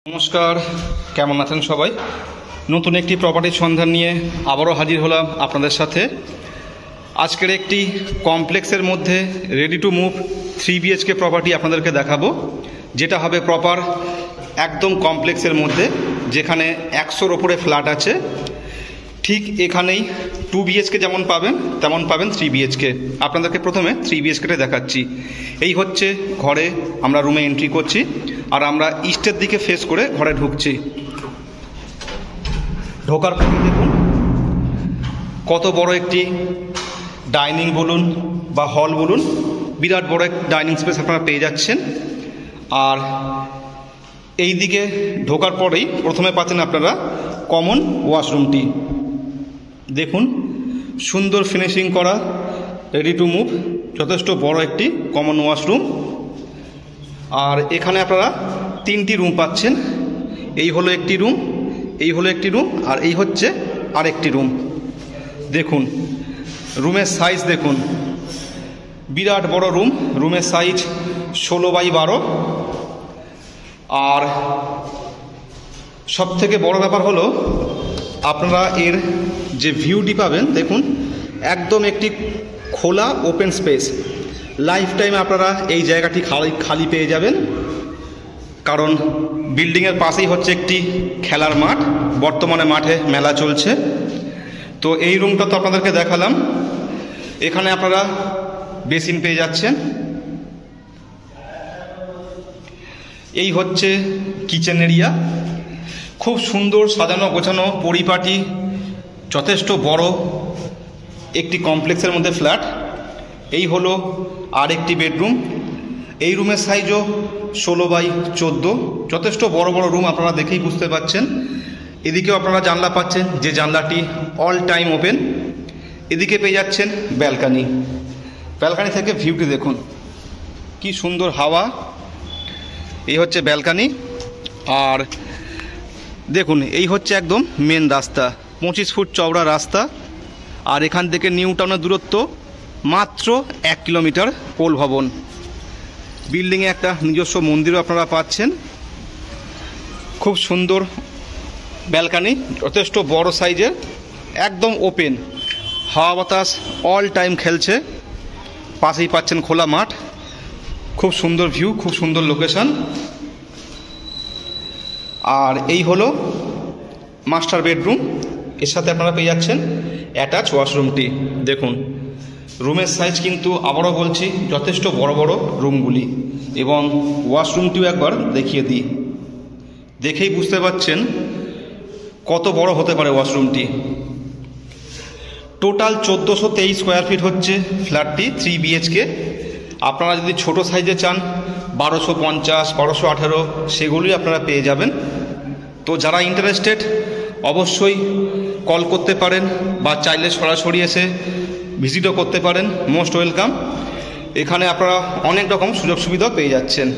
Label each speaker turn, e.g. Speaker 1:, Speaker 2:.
Speaker 1: নমস্কার, কেমন আছেন সবাই? নতুন একটি প্রপার্টির সন্ধান নিয়ে আবারও হাজির হলাম আপনাদের সাথে। আজকের একটি কমপ্লেক্সের মধ্যে ready to move 3 BHK property আপনাদেরকে দেখাবো, যেটা হবে প্রপার একদম কমপ্লেক্সের মধ্যে, যেখানে 100-র ওপরে ফ্ল্যাট আছে। ঠিক এখানেই 2 BHK যেমন পাবেন তেমন পাবেন 3 BHK। আপনাদেরকে প্রথমে 3 BHKটা দেখাচ্ছি। এই হচ্ছে ঘরে, আমরা রুমে এন্ট্রি করছি আর আমরা ইস্টের দিকে ফেস করে ঘরে ঢুকছি। ঢোকার পরে দেখুন কত বড় একটি ডাইনিং বলুন বা হল বলুন, বিরাট বড় এক ডাইনিং স্পেস আপনারা পেয়ে যাচ্ছেন। আর এই দিকে ঢোকার পরেই প্রথমে পাচ্ছেন আপনারা কমন ওয়াশরুমটি। দেখুন সুন্দর ফিনিশিং করা, রেডি টু মুভ, যথেষ্ট বড় একটি কমন ওয়াশরুম। আর এখানে আপনারা 3টি রুম পাচ্ছেন। এই হলো একটি রুম, এই হলো একটি রুম, আর এই হচ্ছে আরেকটি রুম। দেখুন রুমের সাইজ দেখুন, বিরাট বড় রুম। রুমের সাইজ 16x12। আর সবথেকে বড় ব্যাপার হলো আপনারা এর যে ভিউটি পাবেন, দেখুন একদম একটি খোলা ওপেন স্পেস। লাইফ টাইমে আপনারা এই জায়গাটি খালি পেয়ে যাবেন, কারণ বিল্ডিংয়ের পাশেই হচ্ছে একটি খেলার মাঠ। বর্তমানে মাঠে মেলা চলছে। তো এই রুমটা তো আপনাদেরকে দেখালাম। এখানে আপনারা বেসিন পেয়ে যাচ্ছেন। এই হচ্ছে কিচেন এরিয়া, খুব সুন্দর সাজানো গোছানো পরিপাটি, যথেষ্ট বড় একটি কমপ্লেক্সের মধ্যে ফ্ল্যাট। এই হলো আর একটি বেডরুম। এই রুমের সাইজও 16x14, যথেষ্ট বড় বড় রুম, আপনারা দেখেই বুঝতে পাচ্ছেন। এদিকেও আপনারা জানলা পাচ্ছেন, যে জানলাটি অল টাইম ওপেন। এদিকে পেয়ে যাচ্ছেন ব্যালকানি। ব্যালকানি থেকে ভিউটি দেখুন কি সুন্দর হাওয়া। এই হচ্ছে ব্যালকানি। আর দেখুন এই হচ্ছে একদম মেন রাস্তা, 25 ফুট চওড়া রাস্তা। আর এখান থেকে নিউ টাউনের দূরত্ব মাত্র 1 কিলোমিটার। পোল ভবন, বিল্ডিংয়ে একটা নিজস্ব মন্দিরও আপনারা পাচ্ছেন। খুব সুন্দর ব্যালকানি, যথেষ্ট বড় সাইজের, একদম ওপেন, হাওয়া বাতাস অল টাইম খেলছে। পাশেই পাচ্ছেন খোলা মাঠ, খুব সুন্দর ভিউ, খুব সুন্দর লোকেশন। আর এই হলো মাস্টার বেডরুম। এর সাথে আপনারা পেয়ে যাচ্ছেন অ্যাটাচ ওয়াশরুমটি। দেখুন রুমের সাইজ কিন্তু আবারও বলছি যথেষ্ট বড় বড় রুমগুলি। এবং ওয়াশরুমটিও একবার দেখিয়ে দিই, দেখেই বুঝতে পাচ্ছেন কত বড় হতে পারে ওয়াশরুমটি। টোটাল 1423 স্কোয়ার ফিট হচ্ছে ফ্ল্যাটটি 3 BHK। আপনারা যদি ছোট সাইজে চান 1250, 1218, সেগুলোই আপনারা পেয়ে যাবেন। তো যারা ইন্টারেস্টেড অবশ্যই কল করতে পারেন, বা চাইলে সরাসরি এসে ভিজিটও করতে পারেন। Most welcome. এখানে আপনারা অনেক রকম সুযোগ সুবিধা পেয়ে যাচ্ছেন।